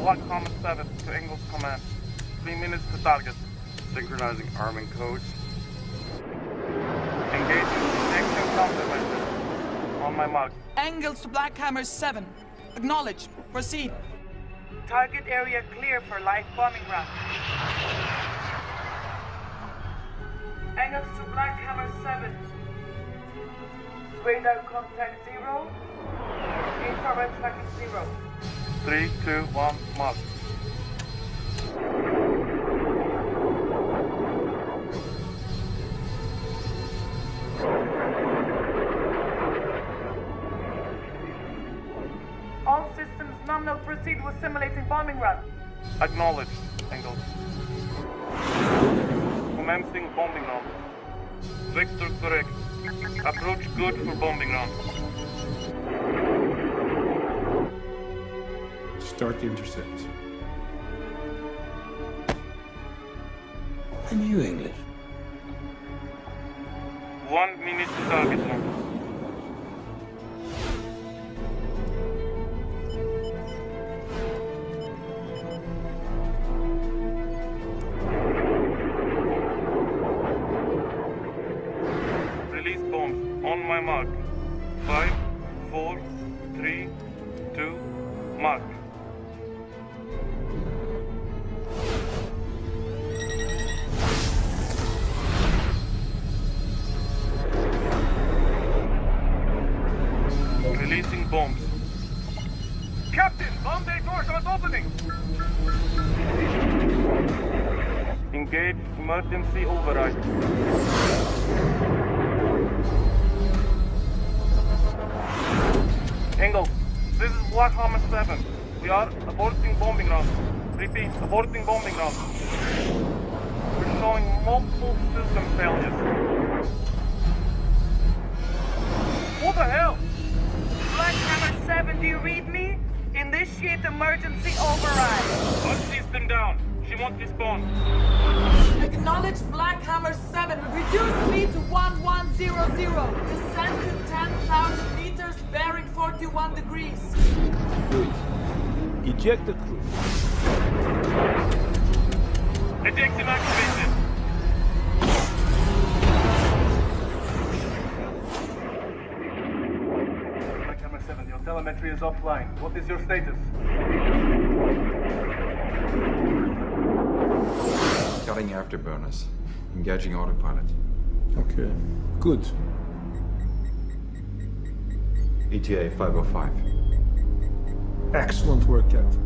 Black Hammer 7 to Engel's command. 3 minutes to target. Synchronizing arming codes. Engaging detection countermeasures. On my mark. Engels to Black Hammer 7. Acknowledge. Proceed. Target area clear for live bombing run. Engels to Black Hammer 7. Radar contact 0. Infrared tracking 0. 3, 2, 1, mark. All systems nominal, proceed with simulating bombing run. Acknowledged, Engels. Commencing bombing run. Vector correct. Approach good for bombing run. Start the intercept. I knew English. 1 minute to target run. Release bombs on my mark. 5, 4, 3, 2, mark. Releasing bombs. Captain, bomb bay doors aren't opening. Engage emergency override. Engels, this is Black Hammer 7. We are aborting bombing run. Repeat, aborting bombing run. We're showing multiple system failures. What the hell? Black Hammer 7, do you read me? Initiate emergency override. One system down. She won't respond. Acknowledge Black Hammer 7. Reduce speed to 1100. Descend to 10,000 meters, bearing 41 degrees. Good. Eject the crew. Ejection activated. Black Hammer 7, your telemetry is offline. What is your status? Cutting afterburners. Engaging autopilot. Okay. Good. ETA 505. Excellent work, Captain.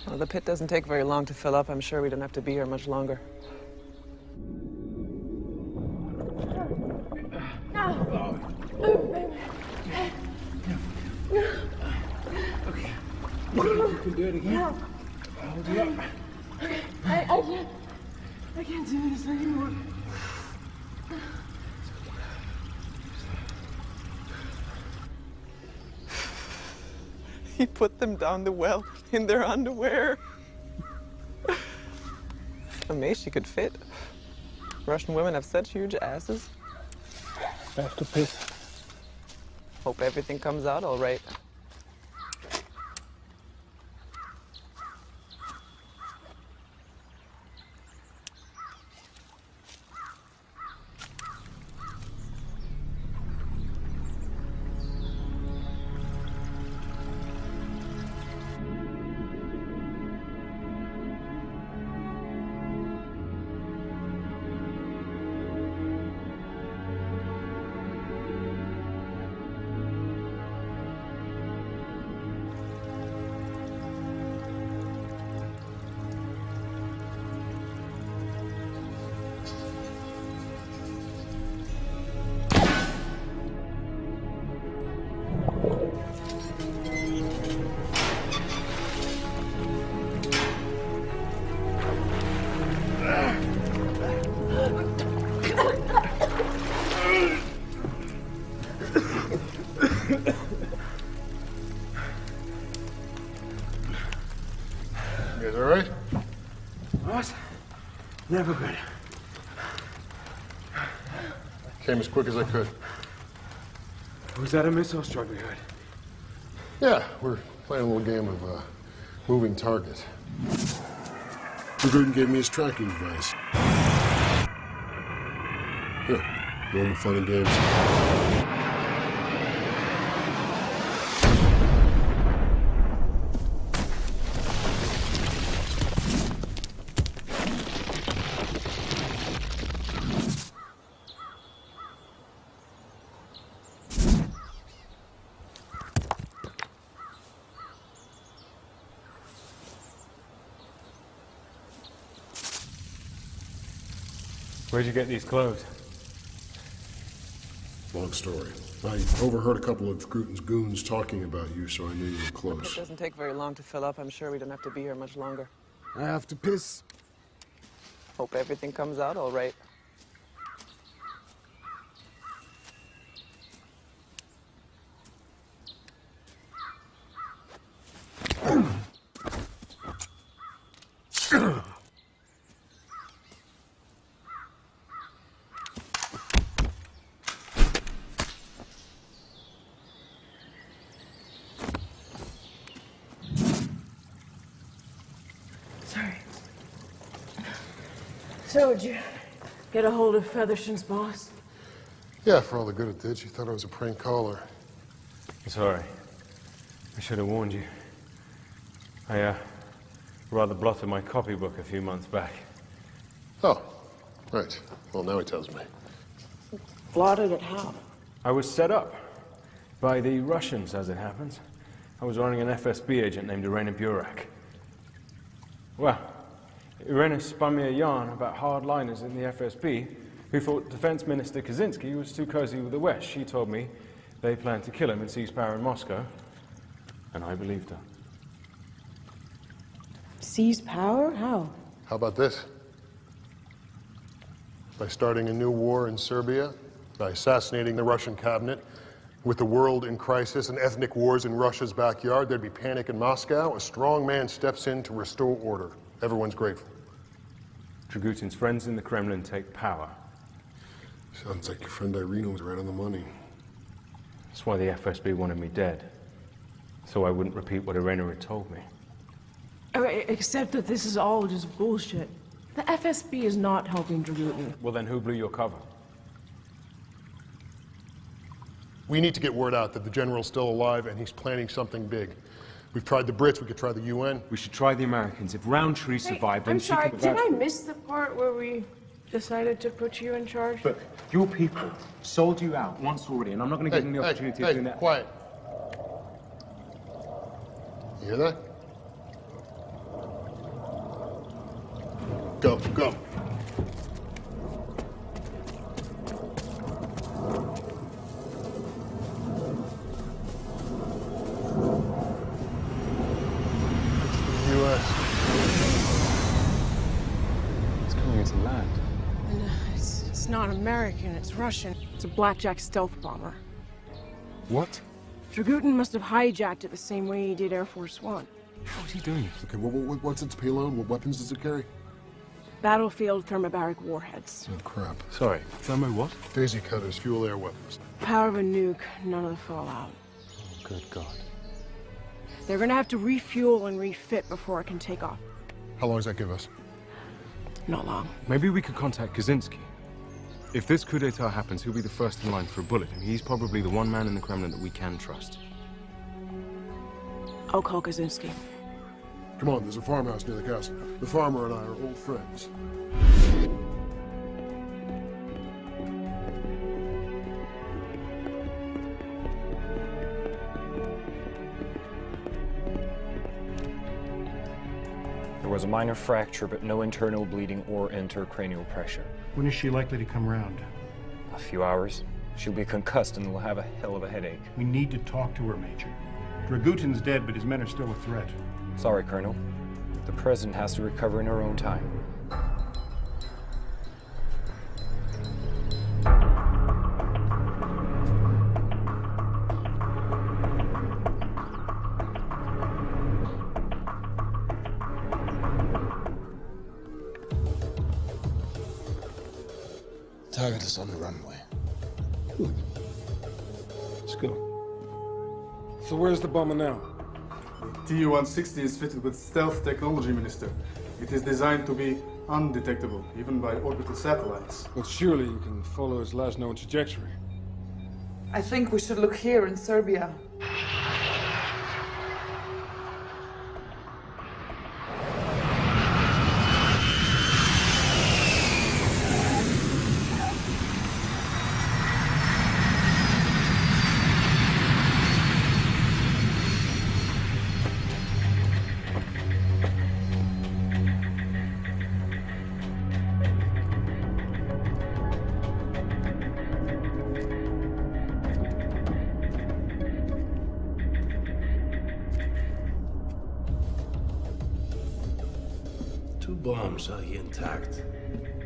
Well, the pit doesn't take very long to fill up. I'm sure we don't have to be here much longer. Okay. You can do it again. No. I'll hold you up. I can't do this anymore. He put them down the well in their underwear. Amazed she could fit. Russian women have such huge asses. I have to piss. Hope everything comes out all right. You guys all right? Boss, never better. Came as quick as I could. Was that a missile strike we heard? Yeah, we're playing a little game of moving target. Dragutin gave me his tracking device. Here, normal fun and games. Where'd you get these clothes? Long story. I overheard a couple of Dragutin's goons talking about you, so I knew you were close. It doesn't take very long to fill up. I'm sure we don't have to be here much longer. I have to piss. Hope everything comes out all right. Sorry. So, did you get a hold of Featherston's boss? Yeah, for all the good it did. She thought I was a prank caller. Sorry. I should have warned you. I, rather blotted my copybook a few months back. Oh, right. Well, now he tells me. Blotted it how? I was set up by the Russians, as it happens. I was running an FSB agent named Irina Burak. Well, Irina spun me a yarn about hardliners in the FSB who thought Defense Minister Kaczynski was too cozy with the West. She told me they planned to kill him and seize power in Moscow, and I believed her. Seize power? How? How about this? By starting a new war in Serbia, by assassinating the Russian cabinet, with the world in crisis and ethnic wars in Russia's backyard, there'd be panic in Moscow. A strong man steps in to restore order. Everyone's grateful. Dragutin's friends in the Kremlin take power. Sounds like your friend Irina was right on the money. That's why the FSB wanted me dead, so I wouldn't repeat what Irina had told me. Except that this is all just bullshit. The FSB is not helping Dragutin. Well, then who blew your cover? We need to get word out that the general's still alive and he's planning something big. We've tried the Brits, we could try the UN. We should try the Americans. If Roundtree survived, then I'm she sorry, could... did I miss the part where we decided to put you in charge? But your people sold you out once already, and I'm not going to give them the opportunity of doing that. Quiet. You hear that? Go, go. It's coming into land. No, it's not American, it's Russian. It's a blackjack stealth bomber. What? Dragutin must have hijacked it the same way he did Air Force One. How is he doing it? Okay, what's its payload? What weapons does it carry? Battlefield thermobaric warheads. Oh, crap. Sorry, thermo what? Daisy cutters, fuel air weapons. Power of a nuke, none of the fallout. Oh, good God. They're gonna have to refuel and refit before it can take off. How long does that give us? Not long. Maybe we could contact Kaczynski. If this coup d'etat happens, he'll be the first in line for a bullet, and he's probably the one man in the Kremlin that we can trust. I'll call Kaczynski. Come on, there's a farmhouse near the castle. The farmer and I are old friends. There was a minor fracture, but no internal bleeding or intracranial pressure. When is she likely to come around? A few hours. She'll be concussed and will have a hell of a headache. We need to talk to her, Major. Dragutin's dead, but his men are still a threat. Sorry, Colonel. The President has to recover in her own time. met us on the runway. Let's go. So where's the bomber now? The Tu-160 is fitted with stealth technology, Minister. It is designed to be undetectable, even by orbital satellites. But surely you can follow its last known trajectory. I think we should look here in Serbia. Two bombs are intact,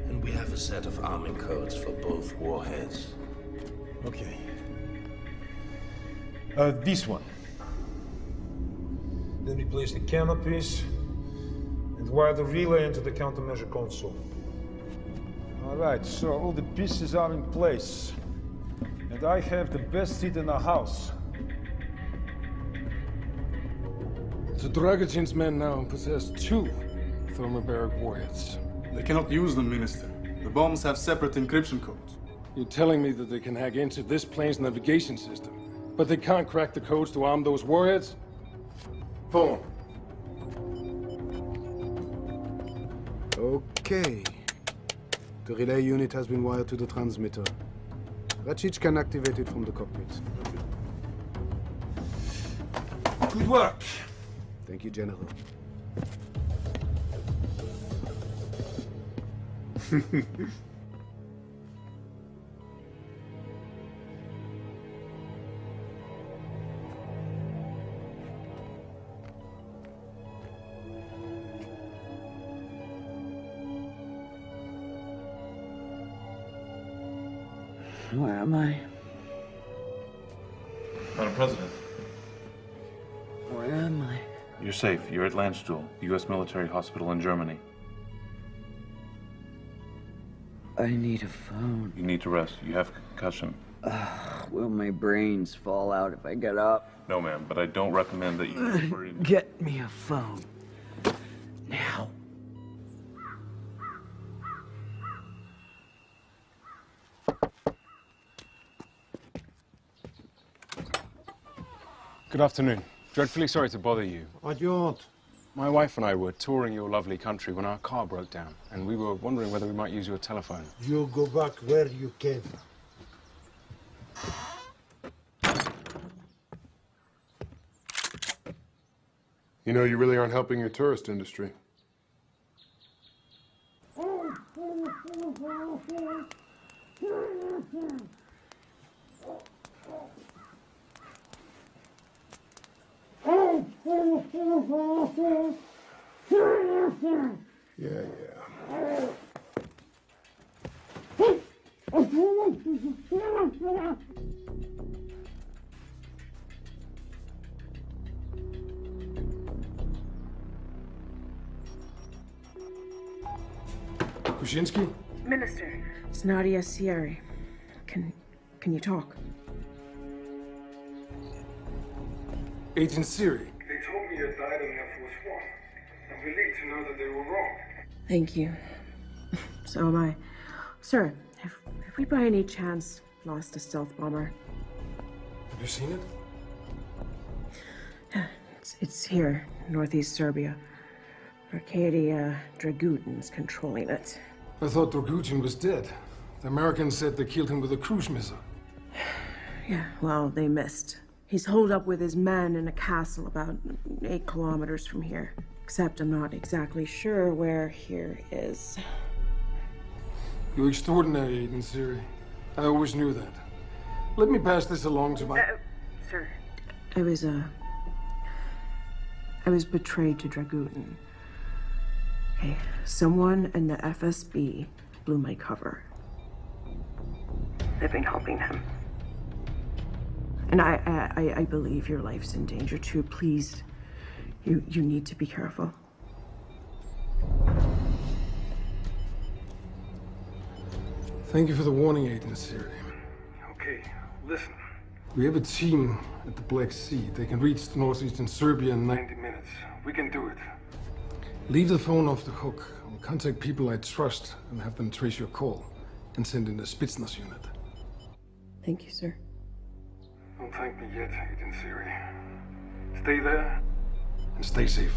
and we have a set of arming codes for both warheads. Okay. This one. Then we place the canopies and wire the relay into the countermeasure console. All right, so all the pieces are in place. And I have the best seat in the house. So Dragutin's men now possess two thermobaric warheads. They cannot use them, Minister. The bombs have separate encryption codes. You're telling me that they can hack into this plane's navigation system, but they can't crack the codes to arm those warheads? Pull 'em. Okay. The relay unit has been wired to the transmitter. Racic can activate it from the cockpit. Good work. Thank you, General. Where am I? Madam President. Where am I? You're safe. You're at Landstuhl, the U.S. military hospital in Germany. I need a phone. You need to rest. You have concussion. Will my brains fall out if I get up? No, ma'am, but I don't recommend that you... Get me a phone. Now. Good afternoon. Dreadfully sorry to bother you. What do you want? My wife and I were touring your lovely country when our car broke down, and we were wondering whether we might use your telephone. You go back where you came. You know, you really aren't helping your tourist industry. Yeah. Kuczynski? Minister. It's Nadia Sierra. Can you talk? Agent Siri. They told me you died in Air Force One. I'm relieved to know that they were wrong. Thank you. So am I. Sir, have we by any chance lost a stealth bomber? Have you seen it? It's here, northeast Serbia. Arcadia Dragutin's controlling it. I thought Dragutin was dead. The Americans said they killed him with a cruise missile. Yeah, well, they missed. He's holed up with his men in a castle about 8 kilometers from here. Except I'm not exactly sure where here is. You're extraordinary, Agent Siri. I always knew that. Let me pass this along to my... Sir. I was betrayed to Dragutin. Okay, someone in the FSB blew my cover. They've been helping him. And I believe your life's in danger too. Please, you need to be careful. Thank you for the warning, Agent Siri. Okay, listen. We have a team at the Black Sea. They can reach the northeastern Serbia in 90 minutes. We can do it. Leave the phone off the hook. I'll contact people I trust and have them trace your call and send in the Spetsnaz unit. Thank you, sir. Don't thank me yet, Agent Siri. Stay there. And stay safe.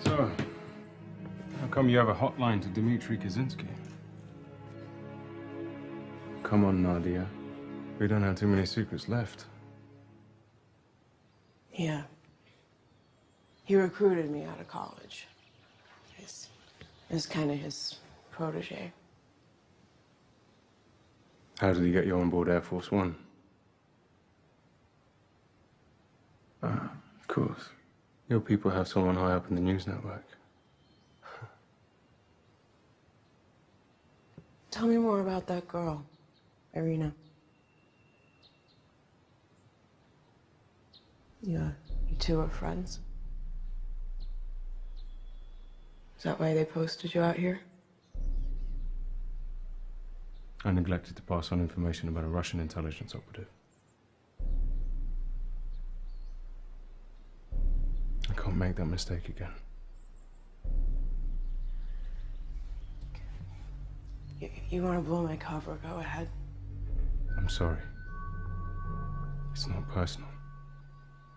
So, how come you have a hotline to Dmitry Kaczynski? Come on, Nadia. We don't have too many secrets left. Yeah. He recruited me out of college. I was kind of his protege. How did he get you on board Air Force One? Ah, of course. Your people have someone high up in the news network. Tell me more about that girl, Irina. You two are friends? Is that why they posted you out here? I neglected to pass on information about a Russian intelligence operative. I can't make that mistake again. You want to blow my cover? Go ahead. I'm sorry. It's not personal.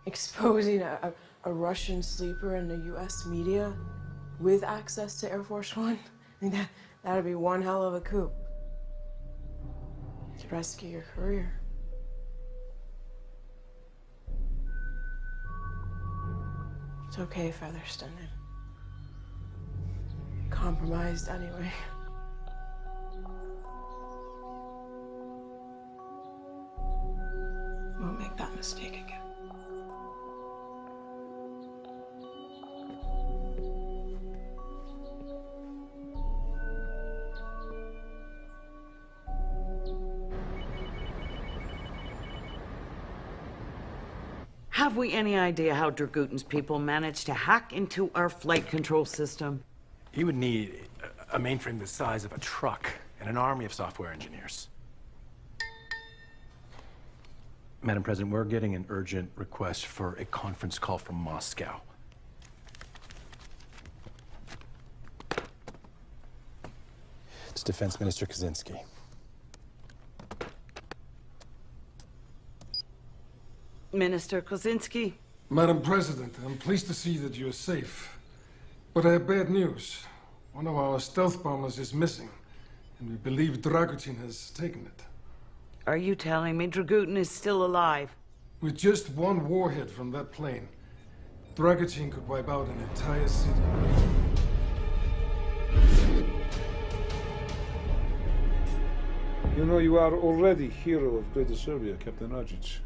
Exposing a Russian sleeper in the U.S. media with access to Air Force One? I think that'd be one hell of a coup. To rescue your career. It's okay, Featherston. I'm compromised anyway. Won't make that mistake again. Have we any idea how Dragutin's people managed to hack into our flight control system? He would need a mainframe the size of a truck and an army of software engineers. Madam President, we're getting an urgent request for a conference call from Moscow. It's Defense Minister Kaczynski. Minister Kaczynski? Madam President, I'm pleased to see that you're safe. But I have bad news. One of our stealth bombers is missing, and we believe Dragutin has taken it. Are you telling me Dragutin is still alive? With just one warhead from that plane, Dragutin could wipe out an entire city. You know, you are already hero of Greater Serbia, Captain Rajic.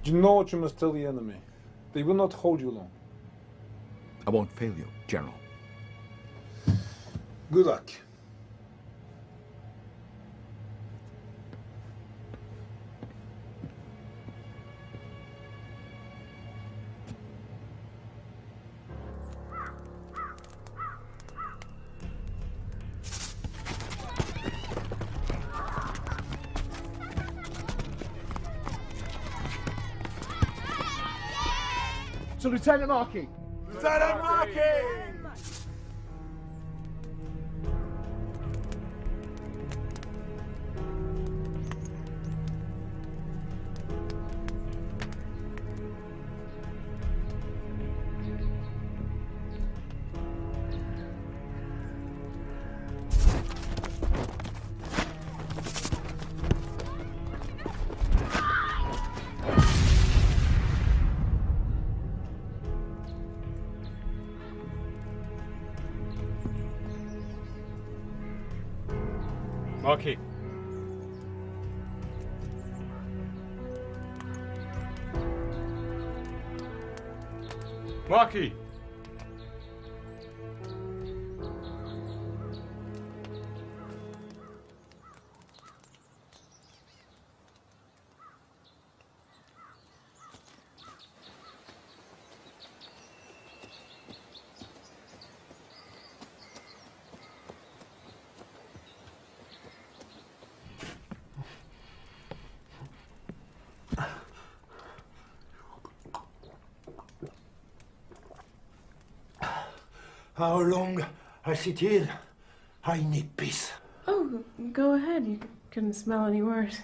You know what you must tell the enemy. They will not hold you long. I won't fail you, General. Good luck. To Lieutenant Markey! Lieutenant Markey! Marquis. Marquis! How long I sit here? I need peace. Oh, go ahead. You couldn't smell any worse.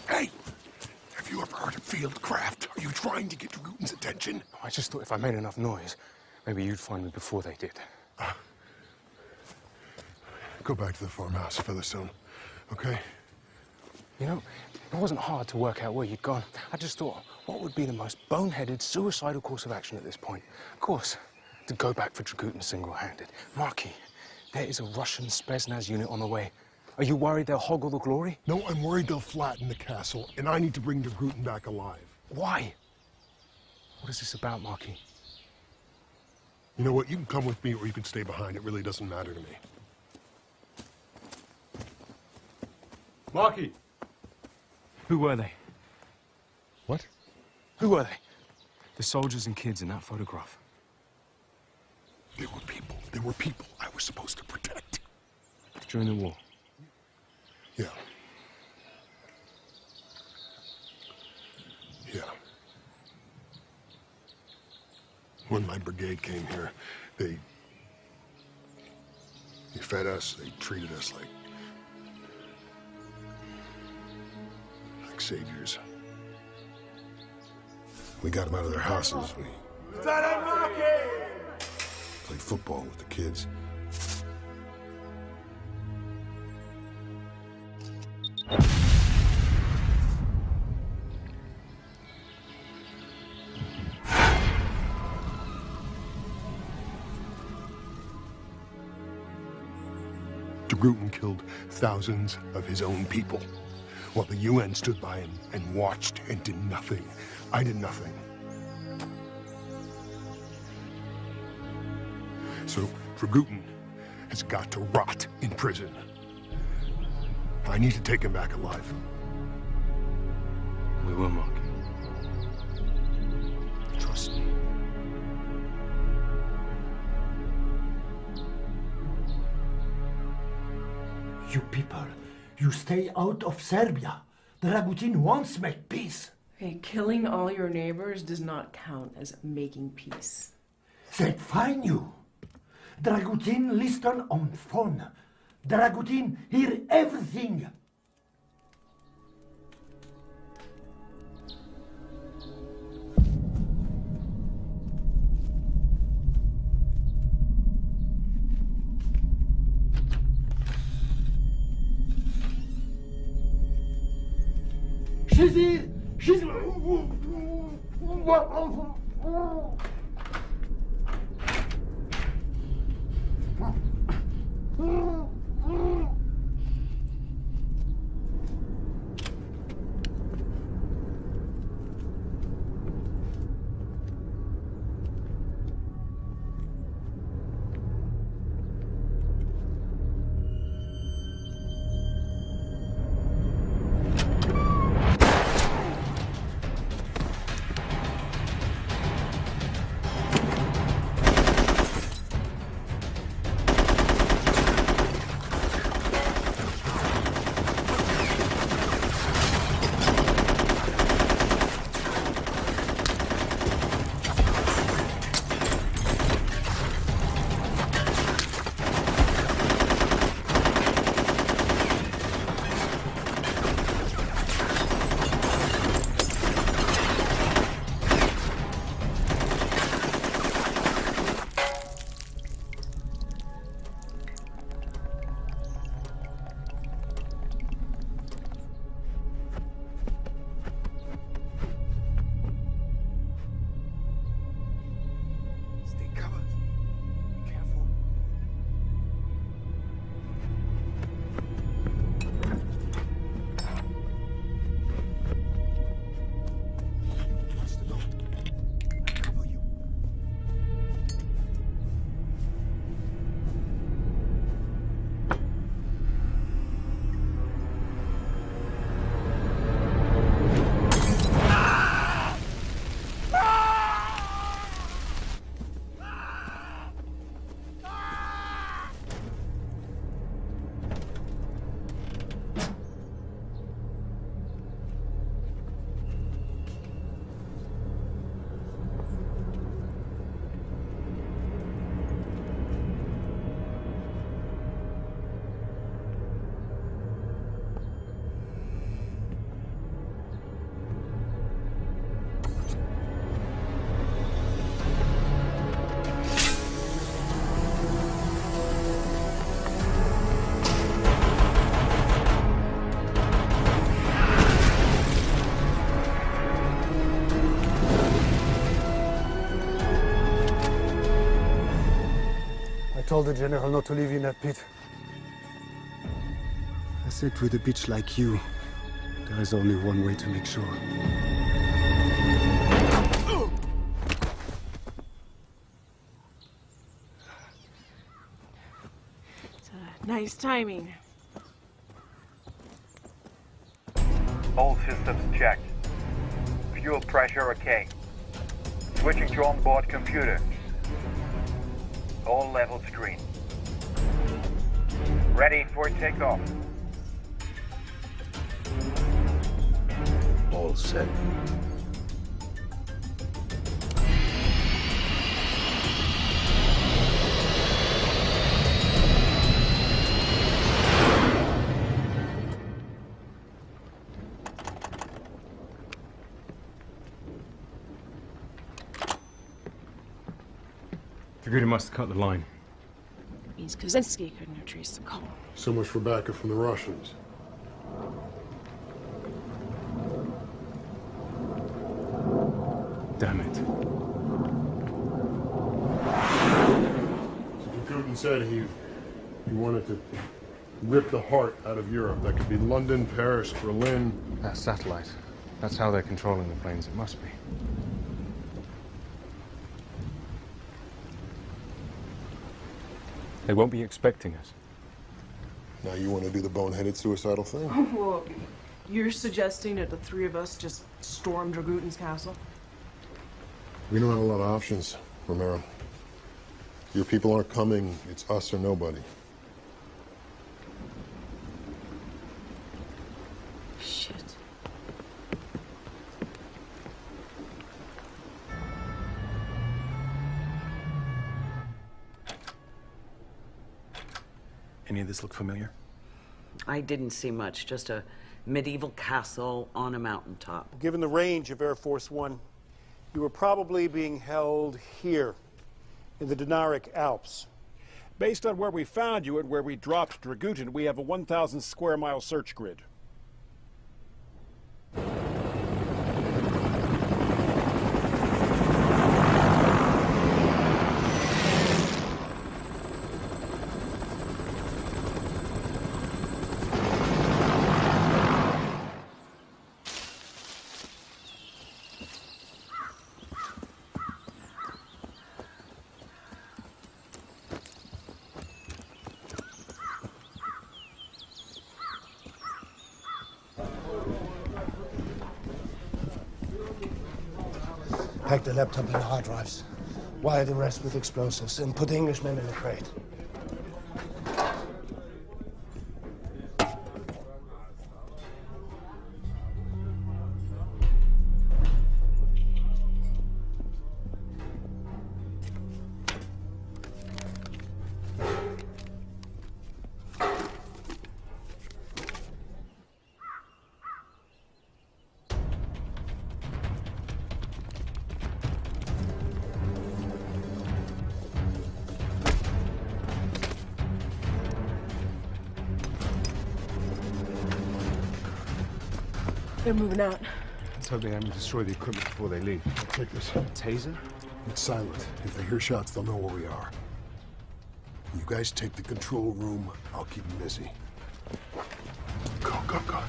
Hey! Have you ever heard of field craft? Are you trying to get Dragutin's attention? I just thought if I made enough noise, maybe you'd find me before they did. Go back to the farmhouse, Featherstone, okay? You know, it wasn't hard to work out where you'd gone. I just thought, what would be the most boneheaded, suicidal course of action at this point? Of course, to go back for Dragutin single-handed. Marquis, there is a Russian Spetsnaz unit on the way. Are you worried they'll hog all the glory? No, I'm worried they'll flatten the castle, and I need to bring Dragutin back alive. Why? What is this about, Marquis? You know what? You can come with me or you can stay behind. It really doesn't matter to me. Marquis! Who were they? What? Who were they? The soldiers and kids in that photograph. They were people. They were people I was supposed to protect. During the war? Yeah. Yeah. When my brigade came here, they fed us, they treated us like saviors. We got them out of their houses. We played football with the kids. Dragutin killed thousands of his own people, while the UN stood by and watched and did nothing. I did nothing. So Dragutin has got to rot in prison. I need to take him back alive. We will, Mark. Trust me. You people, you stay out of Serbia. Dragutin wants to make peace. Hey, killing all your neighbors does not count as making peace. They find you. Dragutin listen on phone. Dragutin hear everything. She's here! She's... told the general not to leave you in that pit. I said with a bitch like you, there is only one way to make sure. Nice timing. All systems checked. Fuel pressure okay. Switching to onboard computer. All levels green. Ready for takeoff. All set. Dragutin must have cut the line. Means Kaczynski couldn't have traced the call. So much for backup from the Russians. Damn it. So Dragutin said he wanted to rip the heart out of Europe. That could be London, Paris, Berlin. That satellite. That's how they're controlling the planes. It must be. They won't be expecting us. Now you want to do the boneheaded suicidal thing? Whoa. You're suggesting that the three of us just storm Dragutin's castle? We don't have a lot of options, Romero. Your people aren't coming. It's us or nobody. Shit. Any of this look familiar? I didn't see much, just a medieval castle on a mountaintop. Given the range of Air Force One, you were probably being held here, in the Dinaric Alps. Based on where we found you and where we dropped Dragutin, we have a 1,000 square mile search grid. Pack the laptop and the hard drives. Wire the rest with explosives and put the Englishmen in the crate. They're moving out. Let's hope they haven't destroyed the equipment before they leave. I'll take this. Taser? It's silent. If they hear shots, they'll know where we are. You guys take the control room. I'll keep them busy. Go, go, go.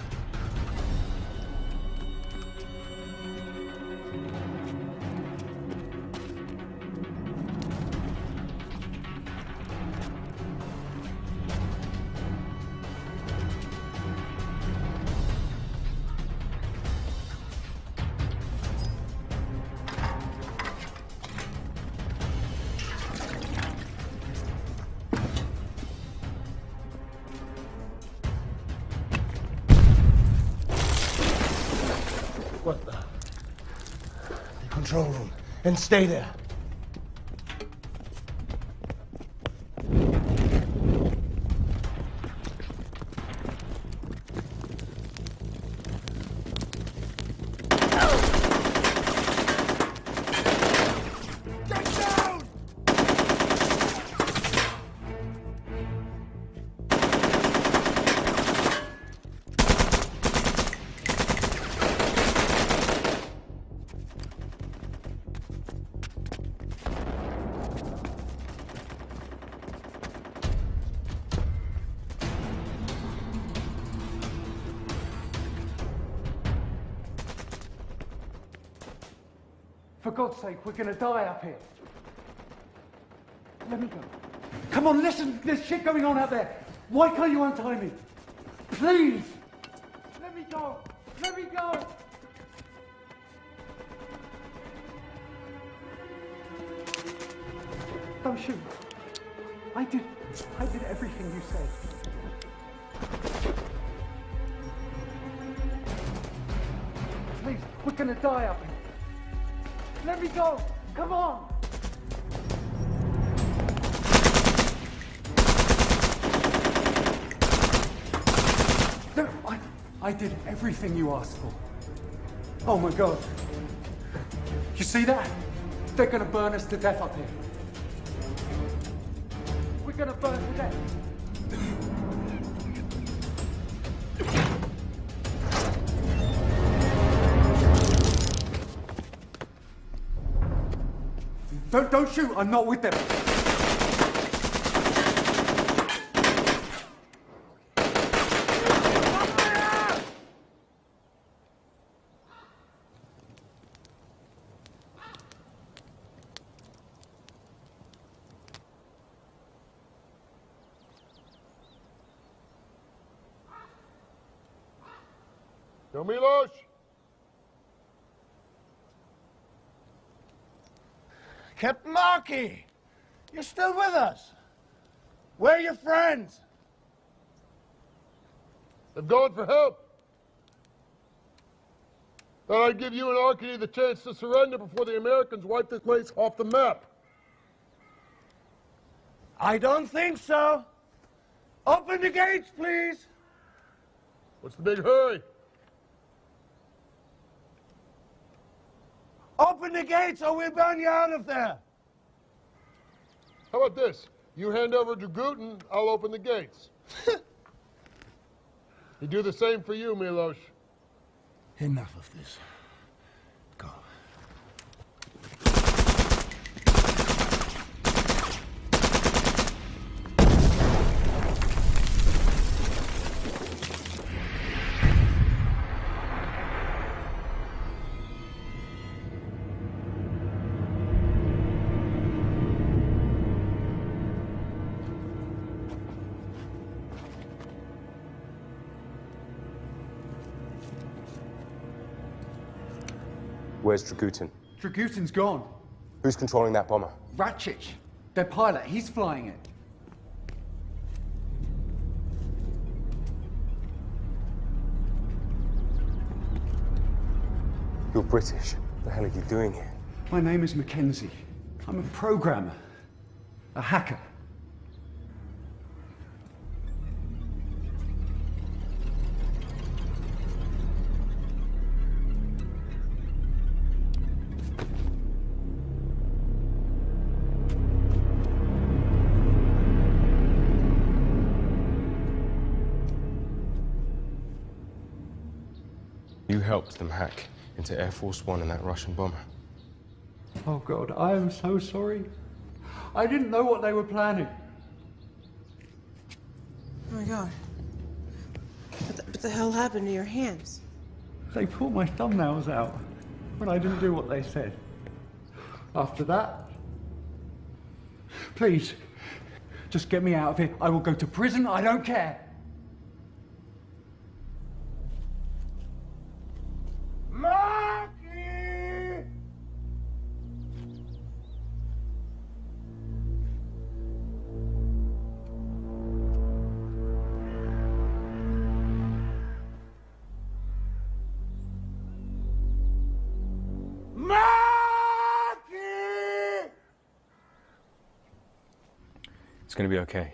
What the? The control room. And stay there. For God's sake, we're gonna die up here. Let me go. Come on, listen, there's shit going on out there. Why can't you untie me? Please! Let me go! Let me go! Don't shoot. I did everything you said. Please, we're gonna die up here. Let me go! Come on! No, I did everything you asked for. Oh my God. You see that? They're gonna burn us to death up here. We're gonna burn to death. Don't shoot, I'm not with them. Yo, Milos! Captain Markey! You're still with us? Where are your friends? They've gone for help. Thought I'd give you and Arkady the chance to surrender before the Americans wipe this place off the map. I don't think so. Open the gates, please. What's the big hurry? Open the gates or we'll burn you out of there. How about this? You hand over Dragutin, I'll open the gates. He'd do the same for you, Milos. Enough of this. Go. Where's Dragutin? Dragutin's gone. Who's controlling that bomber? Ratchich, their pilot, he's flying it. You're British. What the hell are you doing here? My name is Mackenzie. I'm a programmer, a hacker. You helped them hack into Air Force One and that Russian bomber. Oh God, I am so sorry. I didn't know what they were planning. Oh my God. What the hell happened to your hands? They pulled my thumbnails out when I didn't do what they said. After that, please, just get me out of here. I will go to prison, I don't care. Marky! Marky! It's gonna be okay.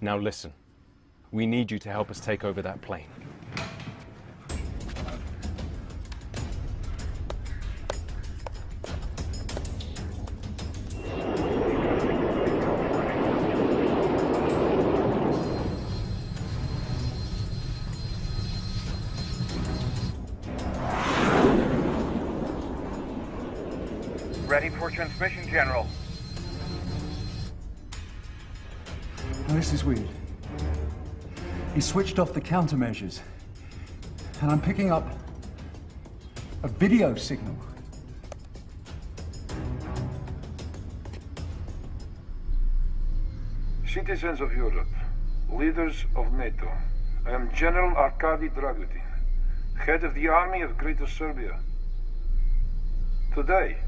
Now listen. We need you to help us take over that plane. Ready for transmission, General. Now this is weird. He switched off the countermeasures, and I'm picking up a video signal. Citizens of Europe, leaders of NATO, I am General Arkady Dragutin, head of the Army of Greater Serbia. Today,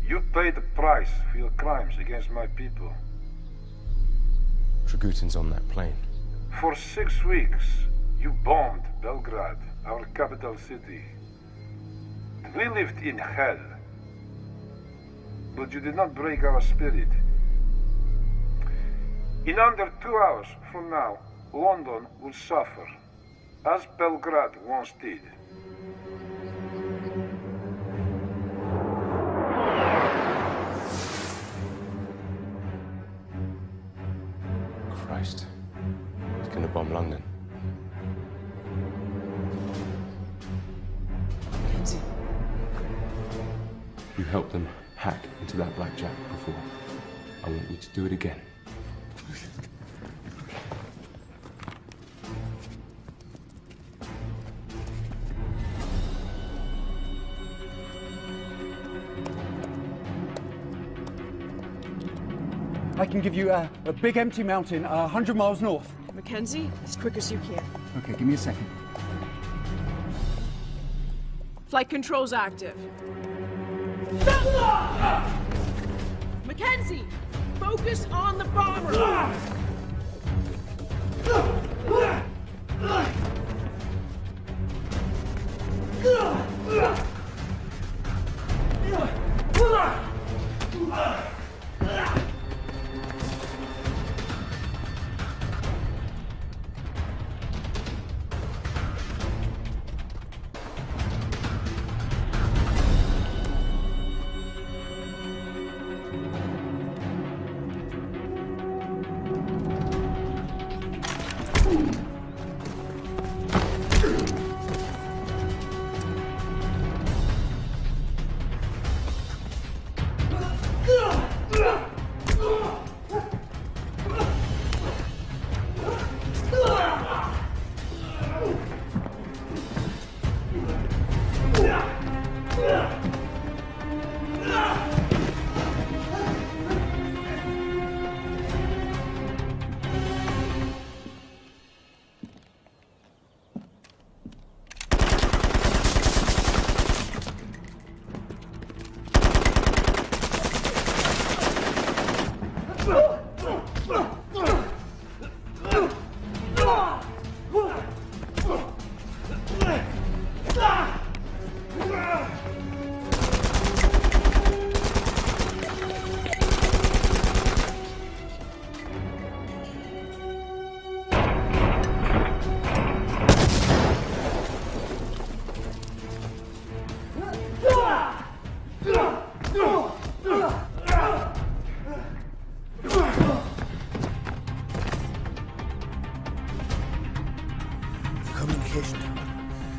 you paid the price for your crimes against my people. Dragutin's on that plane. For 6 weeks, you bombed Belgrade, our capital city. We lived in hell, but you did not break our spirit. In under 2 hours from now, London will suffer, as Belgrade once did. Christ. He's gonna bomb London. Mackenzie. You helped them hack into that blackjack before. I want you to do it again. I can give you a big empty mountain 100 miles north. Mackenzie, as quick as you can. Okay, give me a second. Flight controls active. Mackenzie, focus on the bomber.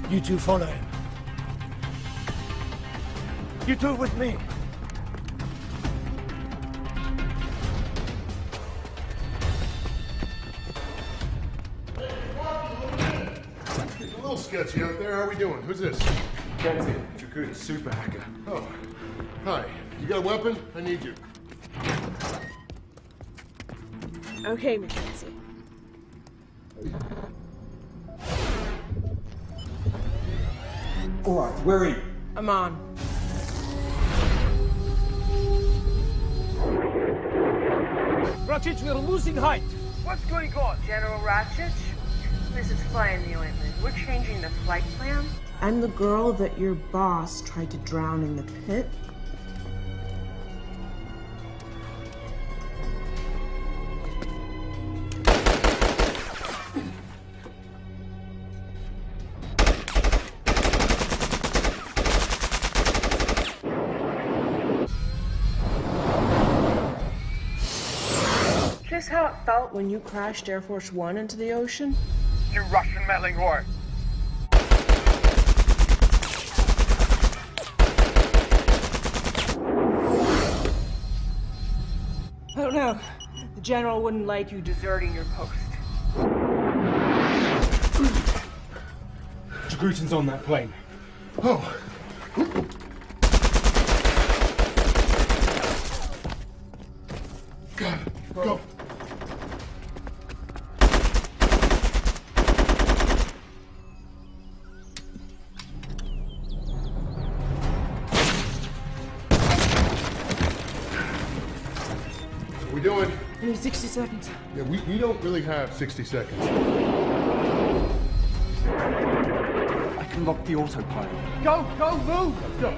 You two follow him. You two with me. It's a little sketchy out there. How are we doing? Who's this? Mackenzie, Dragutin, super hacker. Oh, hi. You got a weapon? I need you. Okay, Mackenzie. All right, where are you? I'm on. Ratchich, we're losing height. What's going on? General Ratchich, this is fly in the ointment. We're changing the flight plan. I'm the girl that your boss tried to drown in the pit. Just how it felt when you crashed Air Force One into the ocean? You Russian meddling whore! I don't know. The general wouldn't like you deserting your post. Dragutin's on that plane. Oh. Got it. Go. we doing? I need 60 seconds. Yeah, we don't really have 60 seconds. I can lock the autopilot. Go, move! Let's go.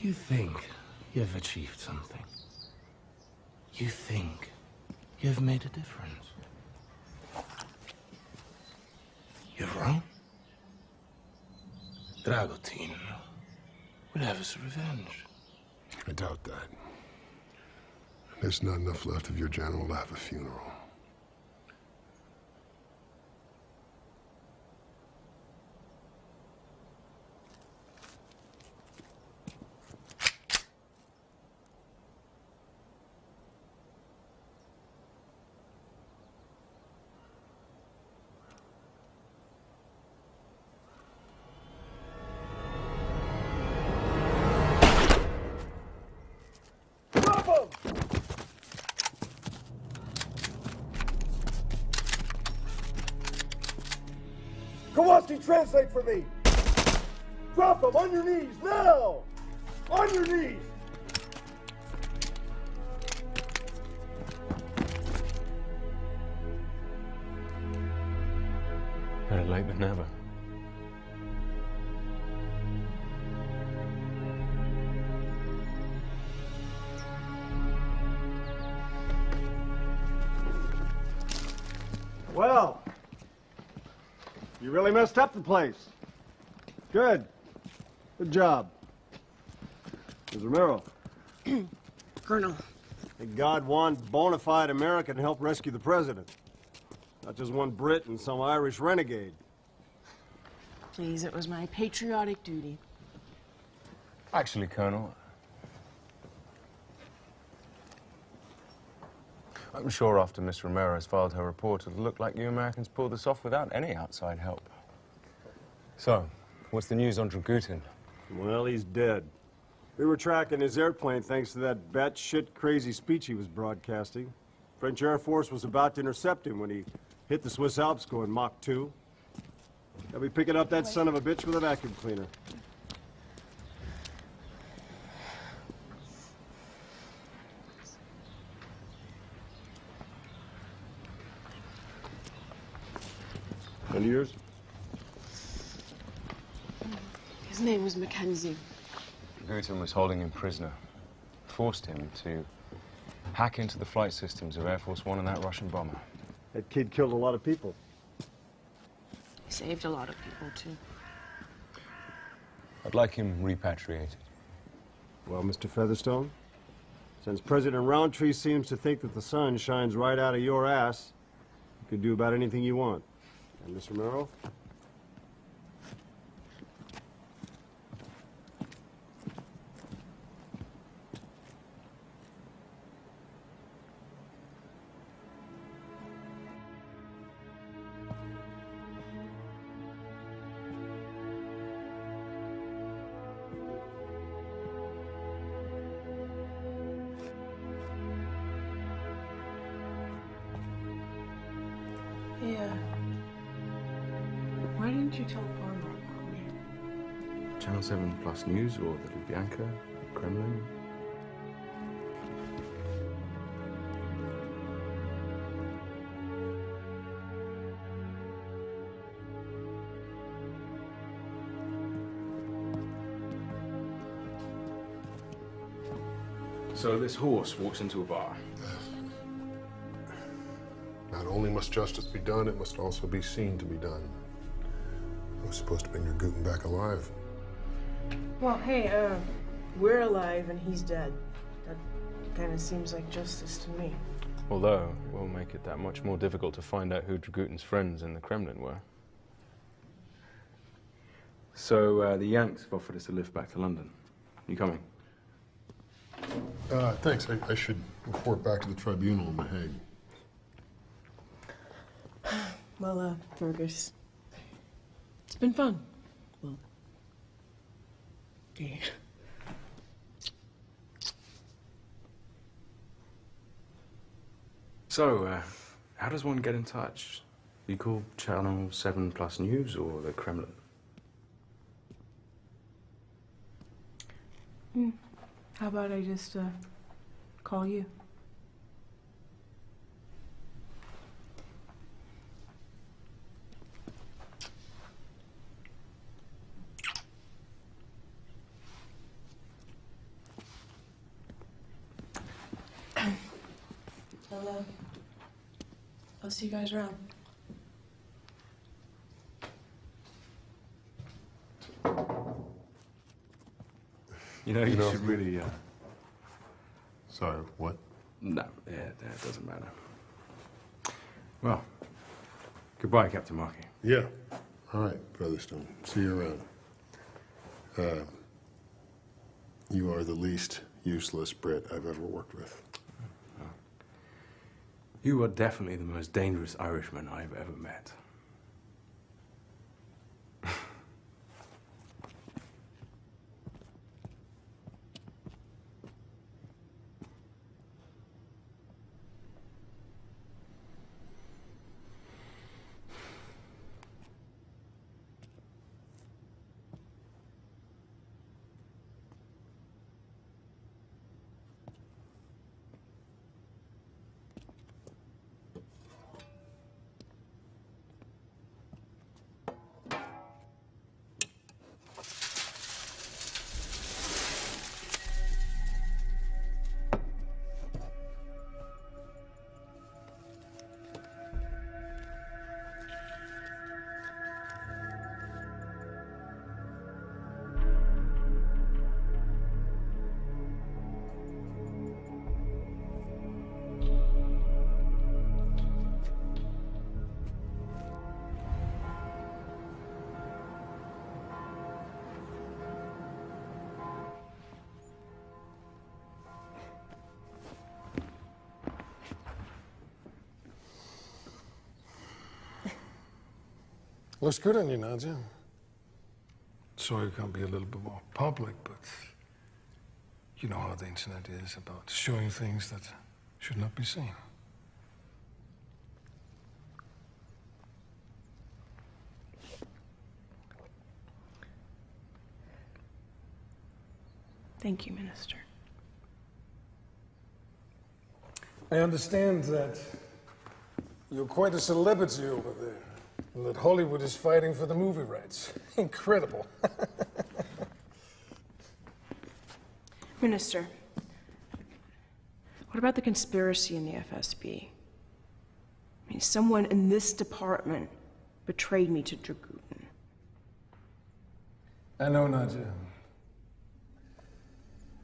You think you've achieved something. You think you've made a difference. You're wrong. Dragutin will have his revenge. I doubt that. There's not enough left of your general to have a funeral. Kowalski, translate for me! Drop him on your knees, now! On your knees! Better late than never. Well, you really messed up the place. Good. Good job. Ms. Romero. Colonel. Thank God one bona fide American helped rescue the president. Not just one Brit and some Irish renegade. Please, it was my patriotic duty. Actually, Colonel, I'm sure after Miss Romero has filed her report, it'll look like you Americans pulled this off without any outside help. So, what's the news on Dragutin? Well, he's dead. We were tracking his airplane thanks to that batshit crazy speech he was broadcasting. French Air Force was about to intercept him when he hit the Swiss Alps going Mach 2. They'll be picking up that son of a bitch with a vacuum cleaner. And yours? His name was Mackenzie. Dragutin was holding him prisoner. Forced him to hack into the flight systems of Air Force One and that Russian bomber. That kid killed a lot of people. He saved a lot of people, too. I'd like him repatriated. Well, Mr. Featherstone, since President Roundtree seems to think that the sun shines right out of your ass, you can do about anything you want. And Miss Romero? Yeah. Why didn't you tell Farmer about me? Channel 7 Plus News or the Lubyanka, Kremlin? So this horse walks into a bar. Not only must justice be done, it must also be seen to be done. I was supposed to bring your Guten back alive. Well, hey, we're alive and he's dead. That kind of seems like justice to me. Although, it will make it that much more difficult to find out who Dragutin's friends in the Kremlin were. So, the Yanks have offered us a lift back to London. You coming? Thanks. I should report back to the tribunal in The Hague. Well, Fergus, it's been fun. Well, yeah. So, how does one get in touch? You call Channel 7 Plus News or the Kremlin? How about I just, call you? I'll see you guys around. You know, you should really, Sorry, what? No, yeah, that doesn't matter. Well, goodbye, Captain Markey. Yeah. All right, Featherstone. See you around. You are the least useless Brit I've ever worked with. You are definitely the most dangerous Irishman I've ever met. Looks good on you, Nadia. Sorry it can't be a little bit more public, but you know how the internet is about showing things that should not be seen. Thank you, Minister. I understand that you're quite a celebrity over there, and that Hollywood is fighting for the movie rights. Incredible. Minister, what about the conspiracy in the FSB? I mean, someone in this department betrayed me to Dragutin. I know, Nadia.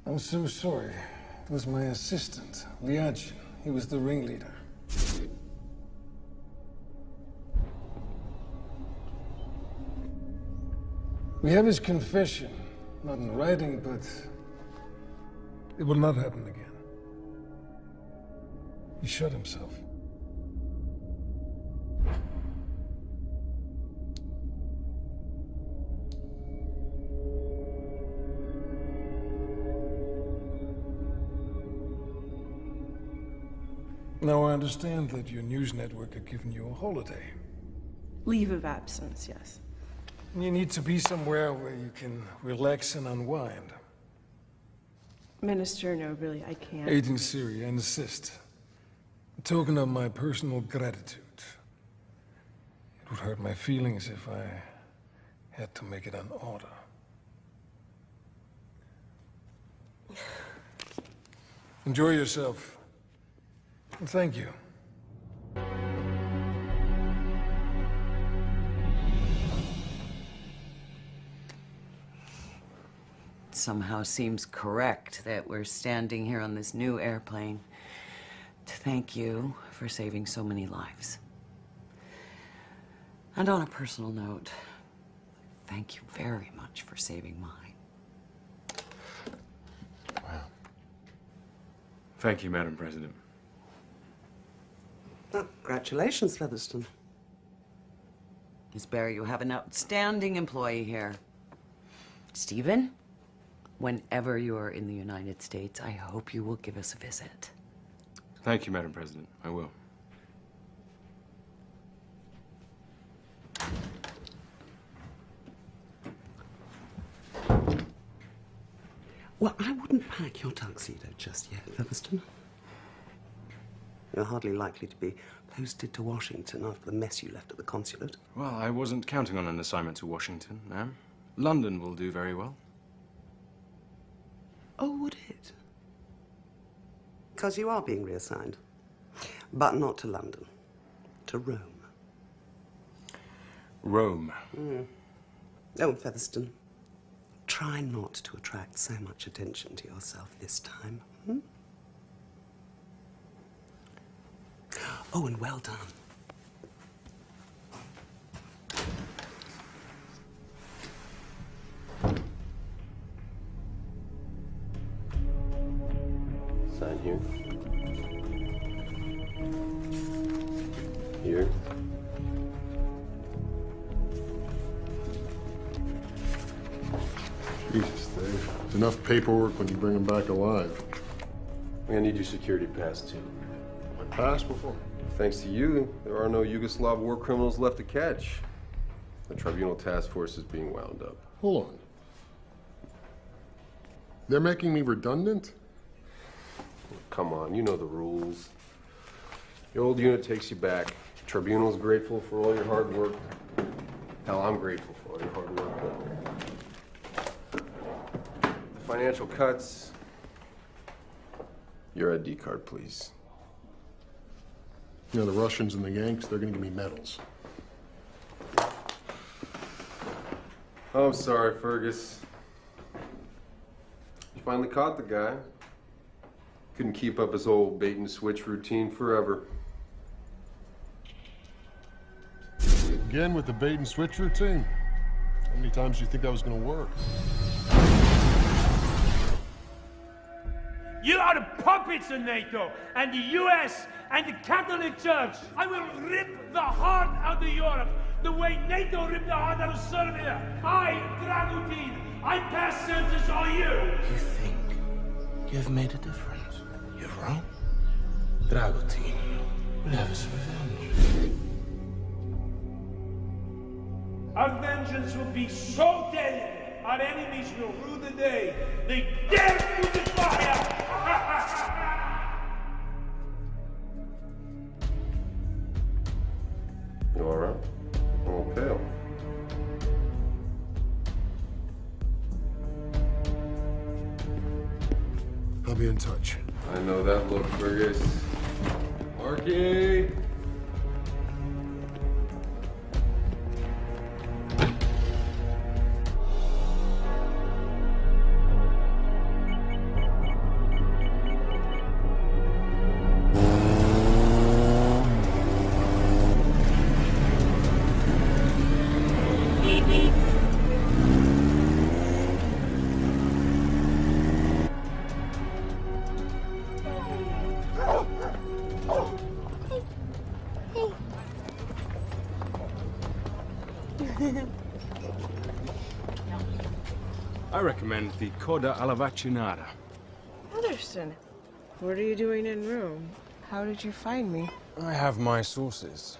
I'm so sorry. It was my assistant, Liachin. He was the ringleader. We have his confession, not in writing, but it will not happen again. He shot himself. Now I understand that your news network had given you a holiday. Leave of absence, yes. You need to be somewhere where you can relax and unwind. Minister, no, really, I can't. Agent Siri, I insist. A token of my personal gratitude. It would hurt my feelings if I had to make it an order. Enjoy yourself. And thank you. Somehow seems correct that we're standing here on this new airplane to thank you for saving so many lives. And on a personal note, thank you very much for saving mine. Wow. Thank you, Madam President. Well, congratulations, Featherston. Miss Barry, you have an outstanding employee here. Stephen, whenever you are in the United States, I hope you will give us a visit. Thank you, Madam President. I will. Well, I wouldn't pack your tuxedo just yet, Featherston. You're hardly likely to be posted to Washington after the mess you left at the consulate. Well, I wasn't counting on an assignment to Washington, ma'am. London will do very well. Oh, would it? Because you are being reassigned. But not to London. To Rome. Rome. Oh, Featherston, try not to attract so much attention to yourself this time. Oh, and well done. Sign here. Here. Jesus, Dave. It's enough paperwork when you bring them back alive. I'm gonna need your security pass, too. My pass before? Thanks to you, there are no Yugoslav war criminals left to catch. The tribunal task force is being wound up. Hold on. They're making me redundant? Come on, you know the rules. The old unit takes you back. Tribunal's grateful for all your hard work. Hell, I'm grateful for all your hard work. The financial cuts. Your ID card, please. You know, the Russians and the Yanks, they're gonna give me medals. Oh, I'm sorry, Fergus. You finally caught the guy. Couldn't keep up his old bait and switch routine forever. Again with the bait and switch routine? How many times do you think that was gonna work? You are the puppets of NATO and the US and the Catholic Church. I will rip the heart out of Europe the way NATO ripped the heart out of Serbia. I, Dragutin, I pass sentence on you. You think you've made a difference? You're wrong. Dragutin will have his revenge. Our vengeance will be so deadly, our enemies will rue the day they dare to defy us. You all right? I'm all pale. I'll be in touch. I know that look, Fergus. Marky! I recommend the Coda alla Vaccinata. Featherston, what are you doing in Rome? How did you find me? I have my sources.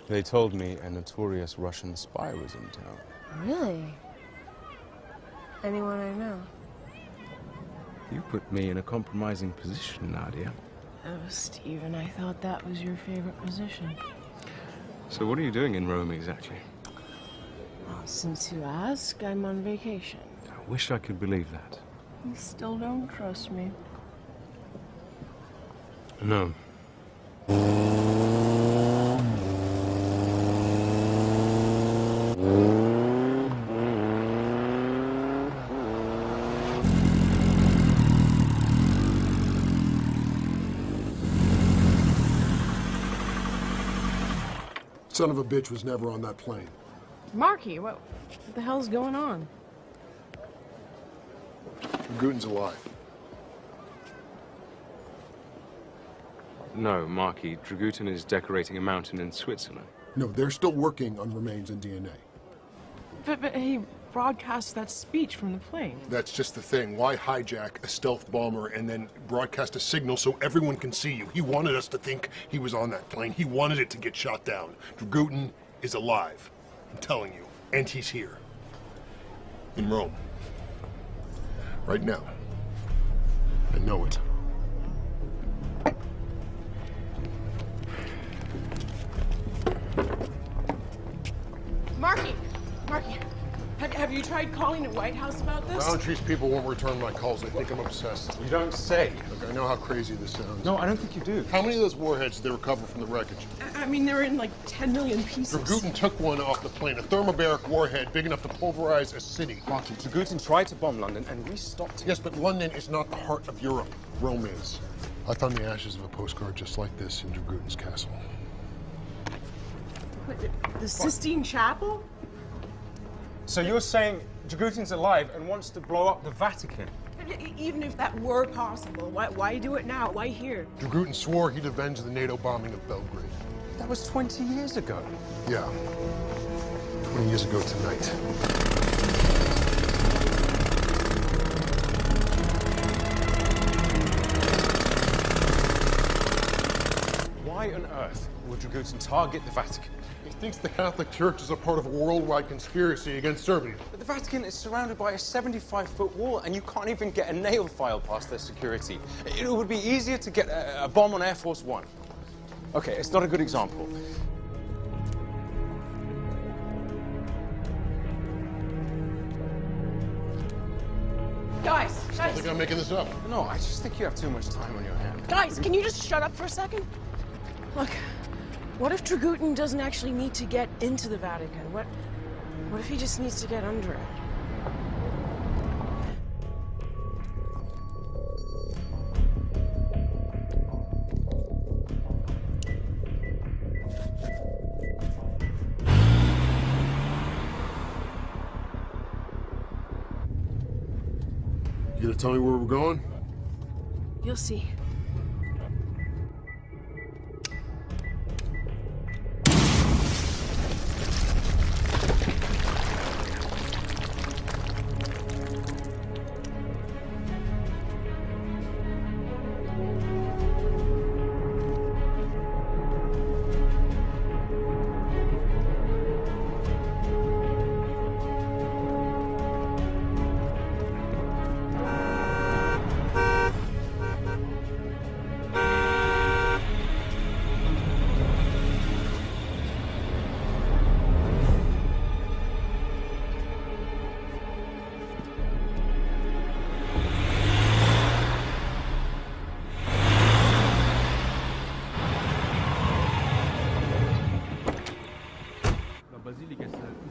They told me a notorious Russian spy was in town. Really? Anyone I know? You put me in a compromising position, Nadia. Oh, Stephen, I thought that was your favorite position. So what are you doing in Rome exactly? Well, since you ask, I'm on vacation. I wish I could believe that. You still don't trust me. No. Son of a bitch was never on that plane. Marky, what the hell's going on? Guten's alive. No, Marky. Dragutin is decorating a mountain in Switzerland. No, they're still working on remains and DNA. But he broadcast that speech from the plane. That's just the thing. Why hijack a stealth bomber and then broadcast a signal so everyone can see you? He wanted us to think he was on that plane. He wanted it to get shot down. Dragutin is alive. I'm telling you. And he's here. In Rome. Right now. I know it. Marky! Marky! Have you tried calling the White House about this? Boundaries people won't return my calls. They think I'm obsessed. You don't say. Look, I know how crazy this sounds. No, I don't think you do. How many of those warheads did they recover from the wreckage? I mean, they're in like 10 million pieces. Dragutin took one off the plane, a thermobaric warhead big enough to pulverize a city. Marky, Dragutin tried to bomb London, and we stopped him. Yes, but London is not the heart of Europe. Rome is. I found the ashes of a postcard just like this in Dragutin's castle. The Sistine Chapel? So you're saying Dragutin's alive and wants to blow up the Vatican? Even if that were possible, why do it now? Why here? Dragutin swore he'd avenge the NATO bombing of Belgrade. That was 20 years ago. Yeah. 20 years ago tonight. Why on earth would Dragutin target the Vatican? He thinks the Catholic Church is a part of a worldwide conspiracy against Serbia. But the Vatican is surrounded by a 75-foot wall, and you can't even get a nail file past their security. It would be easier to get a bomb on Air Force One. Okay, it's not a good example. Guys! I think I'm making this up. No, I just think you have too much time on your hands. Guys, can you just shut up for a second? Look, what if Dragutin doesn't actually need to get into the Vatican? What if he just needs to get under it? You gonna tell me where we're going? You'll see.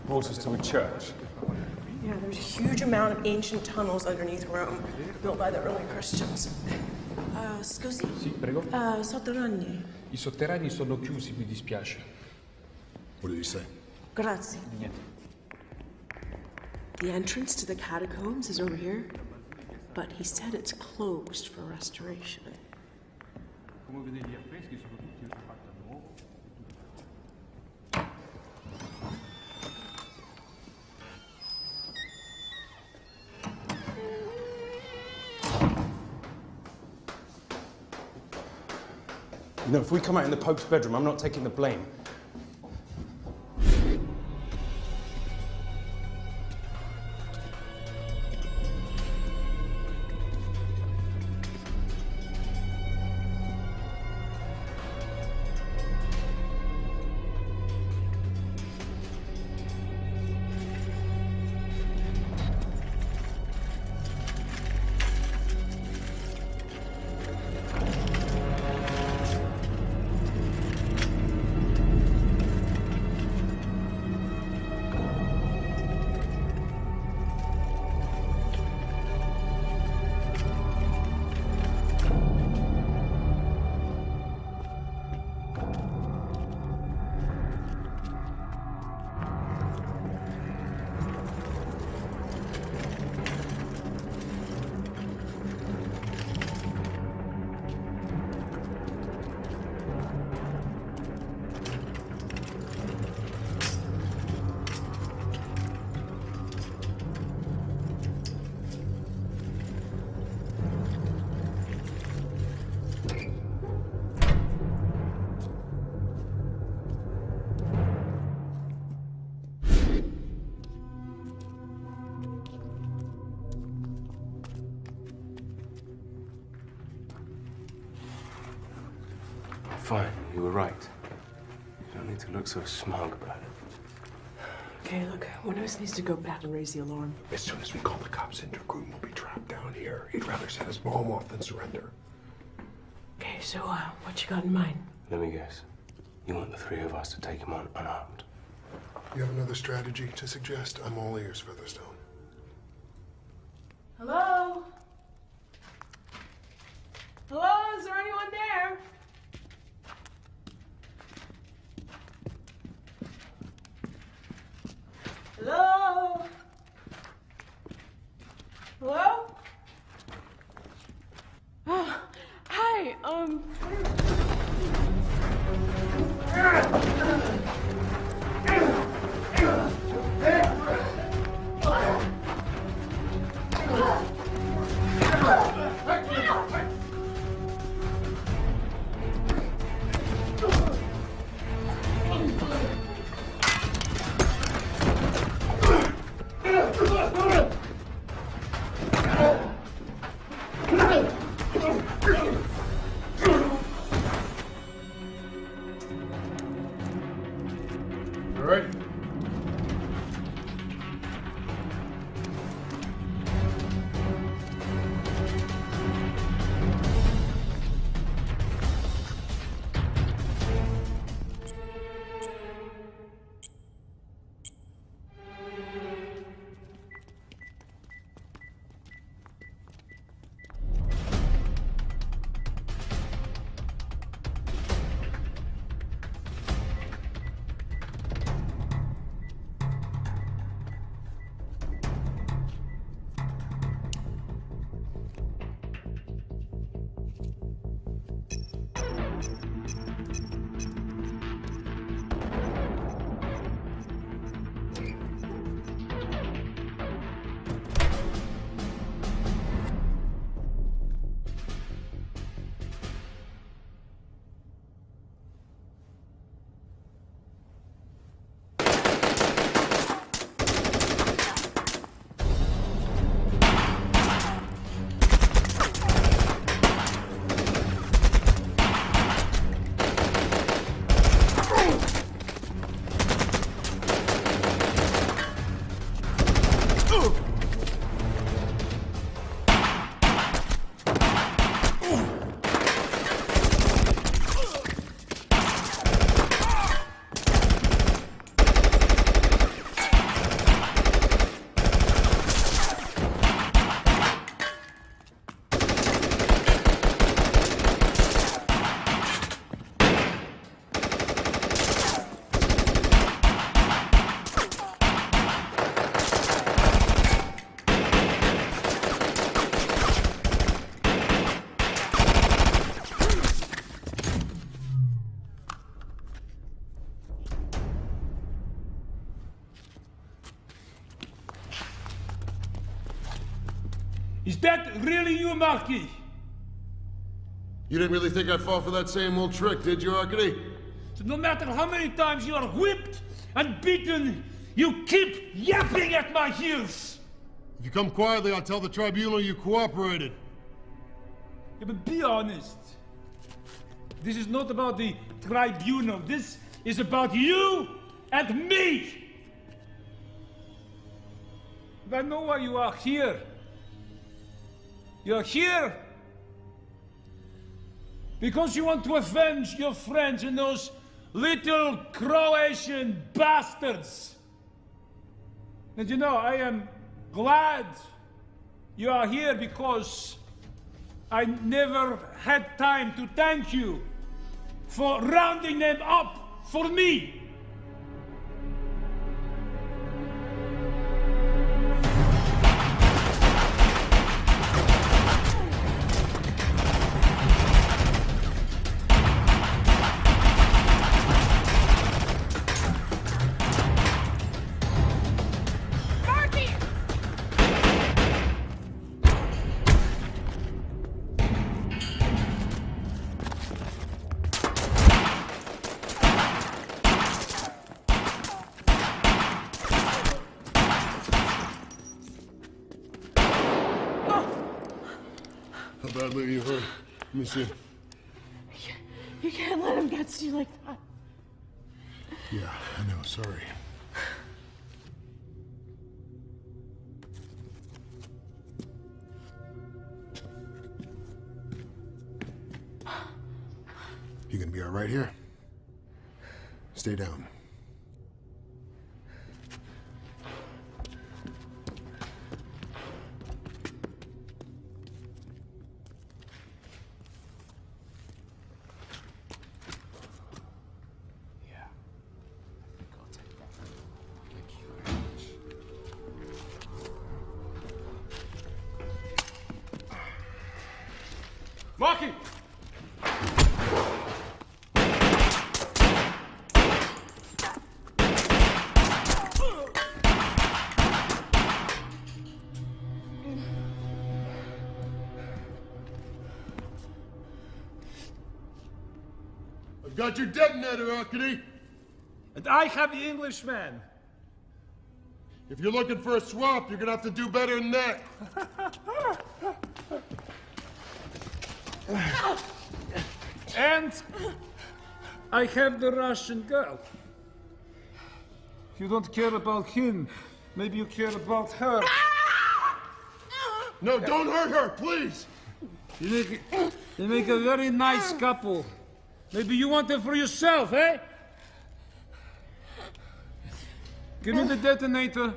Brought us to a church. Yeah, there's a huge amount of ancient tunnels underneath Rome, built by the early Christians. Scusi? Sì, prego. Sotterranei. I sotterranei sono chiusi, mi dispiace. What did he say? Grazie. The entrance to the catacombs is over here, but he said it's closed for restoration. Come vedi, gli affreschi sono tutti fatti a nuovo. You know, if we come out in the Pope's bedroom, I'm not taking the blame. Fine, you were right. You don't need to look so smug about it. Okay, look, one of us needs to go back and raise the alarm. As soon as we call the cops in, Dragoon will be trapped down here. He'd rather set his mom off than surrender. Okay, so, what you got in mind? Let me guess. You want the three of us to take him on unarmed? You have another strategy to suggest? I'm all ears, Featherstone. Hello? Hello, is there anyone there? Hello? Hello? Oh, hi, All right. Is that really you, Marquis? You didn't really think I'd fall for that same old trick, did you, Arkady? So no matter how many times you are whipped and beaten, you keep yapping at my heels. If you come quietly, I'll tell the tribunal you cooperated. Yeah, but be honest. This is not about the tribunal. This is about you and me. And I know why you are here. You're here because you want to avenge your friends and those little Croatian bastards. And you know, I am glad you are here because I never had time to thank you for rounding them up for me. How badly are you hurt? Let me see. You can't let him get to you like that. Yeah, I know, sorry. You gonna be all right here? Stay down. Marky! I've got your detonator, Arkady. And I have the Englishman. If you're looking for a swap, you're gonna have to do better than that. And I have the Russian girl. If you don't care about him, maybe you care about her. No, don't hurt her, please. You make a very nice couple. Maybe you want them for yourself, eh? Give me the detonator.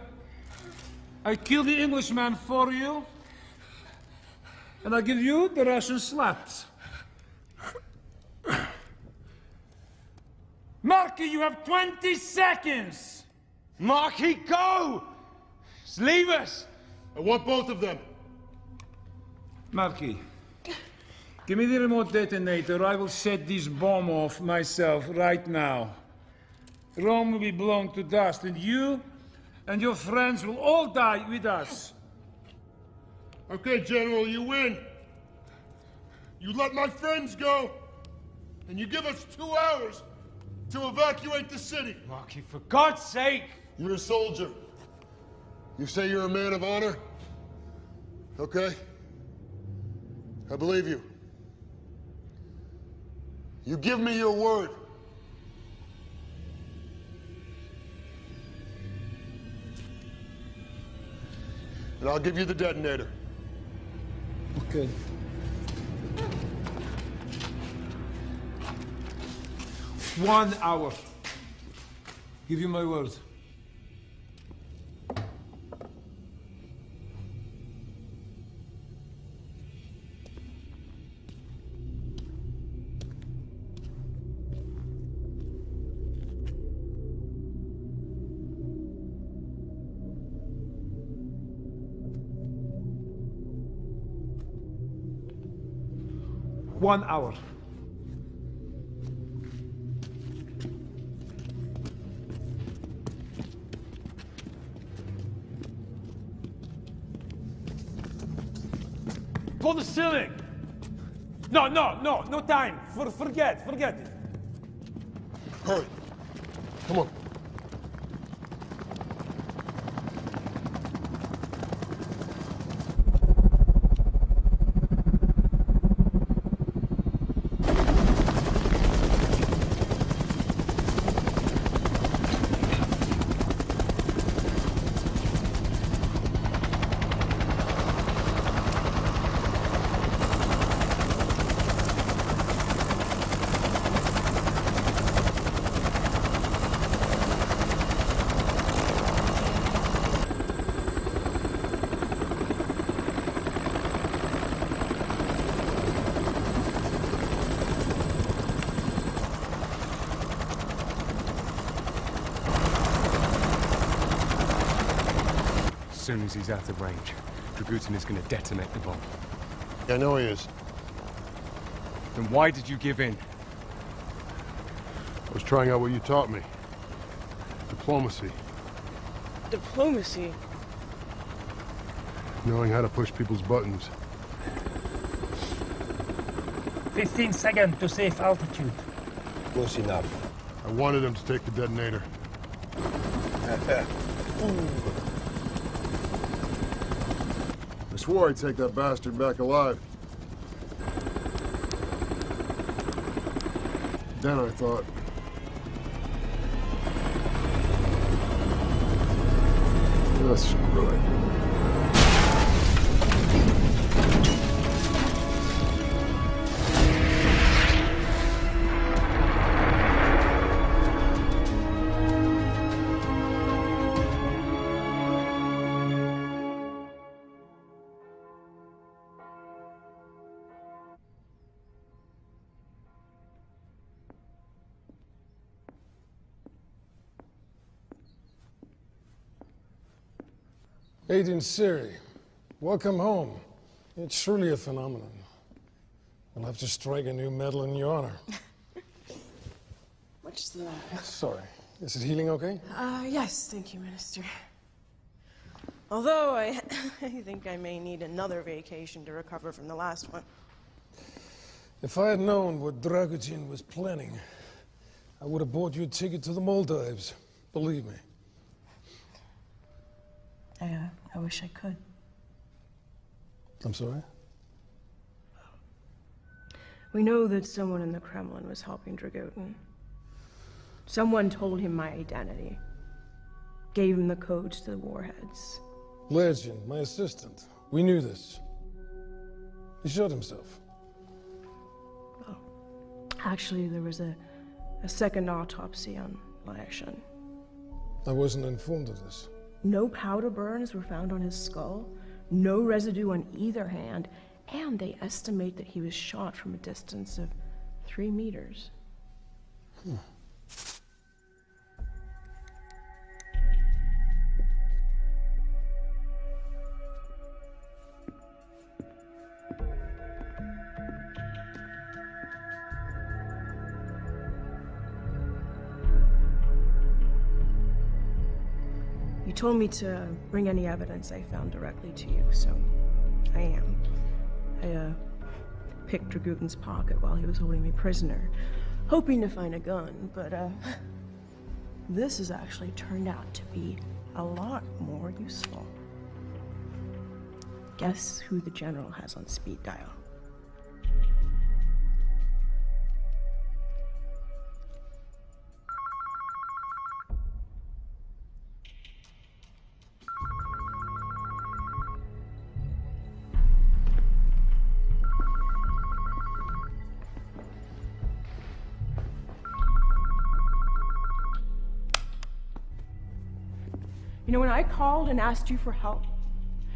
I kill the Englishman for you. And I give you the Russian slaps. Marky, you have 20 seconds! Marky, go! Just leave us! I want both of them. Marky, give me the remote detonator. I will set this bomb off myself right now. Rome will be blown to dust, and you and your friends will all die with us. Okay, General, you win. You let my friends go, and you give us 2 hours to evacuate the city. Marky, for God's sake! You're a soldier. You say you're a man of honor? Okay. I believe you. You give me your word. And I'll give you the detonator. Okay. One hour. Give you my word. One hour. Go to the ceiling! No time! Forget it. Hurry. Come on. As soon as he's out of range, Dragutin is going to detonate the bomb. Yeah, I know he is. Then why did you give in? I was trying out what you taught me. Diplomacy. Diplomacy? Knowing how to push people's buttons. 15 seconds to safe altitude. Close enough. I wanted him to take the detonator. I swore I'd take that bastard back alive. Then I thought, oh, screw it. Agent Siri, welcome home. It's truly a phenomenon. We'll have to strike a new medal in your honor. What's the... Sorry. Is it healing okay? Yes, thank you, Minister. Although I think I may need another vacation to recover from the last one. If I had known what Dragutin was planning, I would have bought you a ticket to the Maldives. Believe me. I wish I could. I'm sorry? We know that someone in the Kremlin was helping Dragutin. Someone told him my identity. Gave him the codes to the warheads. Legend, my assistant. We knew this. He shot himself. Actually, there was a second autopsy on Lyashin. I wasn't informed of this. No powder burns were found on his skull, no residue on either hand, and they estimate that he was shot from a distance of 3 meters. You told me to bring any evidence I found directly to you, so I am. I picked Dragutin's pocket while he was holding me prisoner, hoping to find a gun, but this has actually turned out to be a lot more useful. Guess who the general has on speed dial? You know, when I called and asked you for help,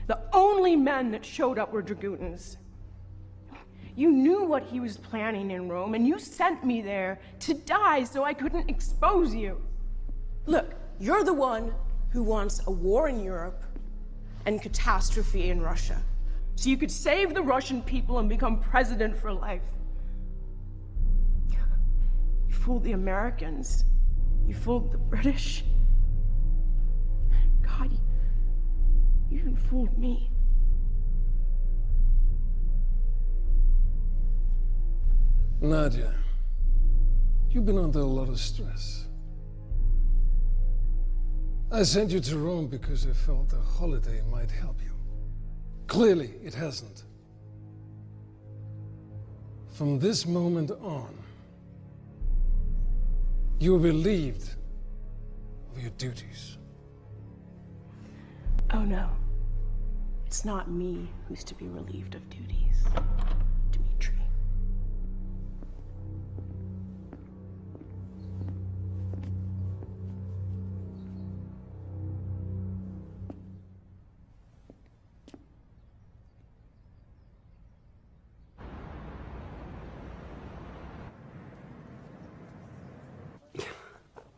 the only men that showed up were Dragutins. You knew what he was planning in Rome, and you sent me there to die so I couldn't expose you. Look, you're the one who wants a war in Europe and catastrophe in Russia, so you could save the Russian people and become president for life. You fooled the Americans. You fooled the British. God, you even fooled me. Nadia, you've been under a lot of stress. I sent you to Rome because I felt a holiday might help you. Clearly, it hasn't. From this moment on, you are relieved of your duties. Oh no, it's not me who's to be relieved of duties, Dmitri.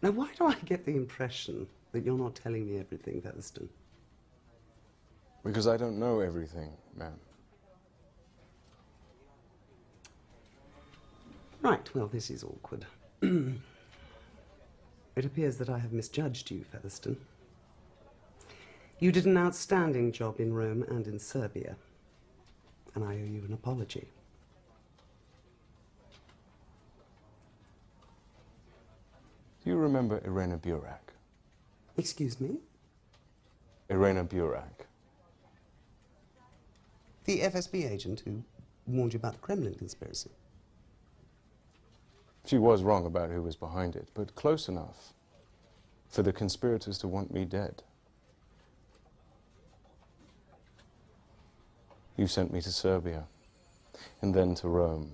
Now, why do I get the impression that you're not telling me everything, Featherston? Because I don't know everything, ma'am. Right, well, this is awkward. It appears that I have misjudged you, Featherston. You did an outstanding job in Rome and in Serbia, and I owe you an apology. Do you remember Irena Burak? Excuse me? Irena Burak. The FSB agent who warned you about the Kremlin conspiracy. She was wrong about who was behind it, but close enough for the conspirators to want me dead. You sent me to Serbia, and then to Rome.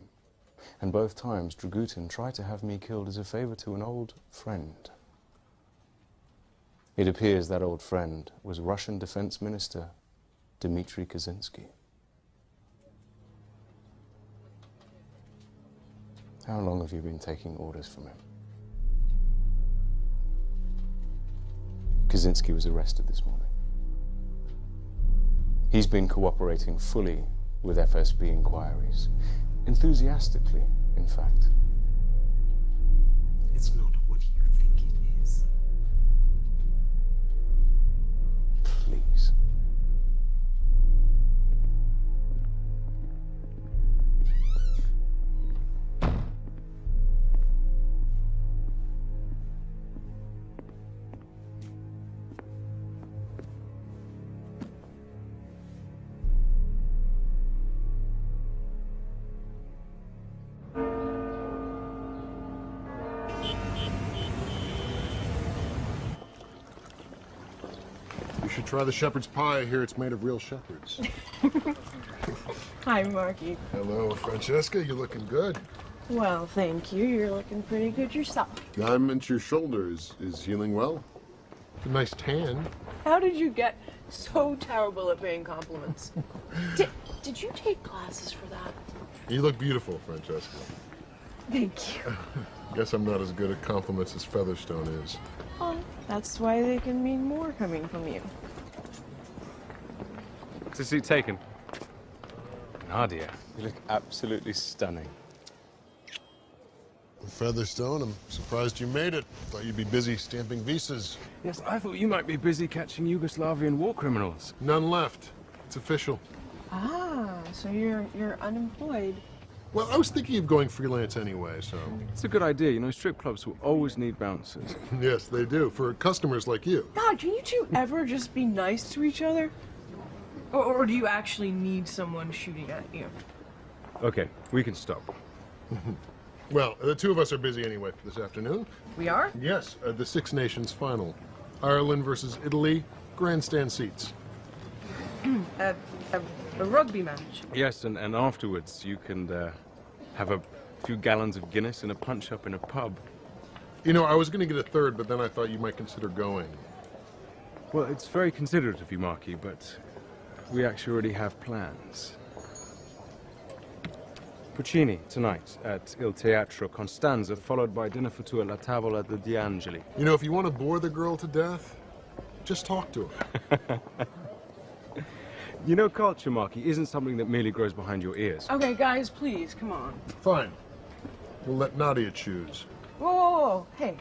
And both times, Dragutin tried to have me killed as a favor to an old friend. It appears that old friend was Russian Defense Minister Dmitry Kaczynski. How long have you been taking orders from him? Kaczynski was arrested this morning. He's been cooperating fully with FSB inquiries. Enthusiastically, in fact. It's not what you think it is. Please. You should try the shepherd's pie. I hear it's made of real shepherds. Hi, Marky. Hello, Francesca. You're looking good. Well, thank you. You're looking pretty good yourself. Diamond to your shoulders is healing well. A nice tan. How did you get so terrible at paying compliments? Did you take classes for that? You look beautiful, Francesca. Thank you. Guess I'm not as good at compliments as Featherstone is. Well, that's why they can mean more coming from you. Is the seat taken? Nadia, you look absolutely stunning. Featherstone, I'm surprised you made it. Thought you'd be busy stamping visas. Yes, I thought you might be busy catching Yugoslavian war criminals. None left. It's official. Ah, so you're unemployed. Well, I was thinking of going freelance anyway, so... It's a good idea. You know, strip clubs will always need bouncers. Yes, they do, for customers like you. God, can you two ever just be nice to each other? Or do you actually need someone shooting at you? Okay, we can stop. Well, the two of us are busy anyway for this afternoon. We are? Yes, the Six Nations final. Ireland versus Italy, grandstand seats. A rugby match. Yes, and afterwards you can have a few gallons of Guinness and a punch-up in a pub. You know, I was going to get a third, but then I thought you might consider going. Well, it's very considerate of you, Marky, but we actually already have plans. Puccini tonight at Il Teatro Constanza, followed by dinner for two at La Tavola de D'Angeli. You know, if you want to bore the girl to death, just talk to her. You know, culture, Marky, isn't something that merely grows behind your ears. Okay, guys, please, come on. Fine. We'll let Nadia choose. Whoa, whoa, whoa. Hey,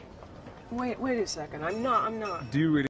wait a second. I'm not. Do you really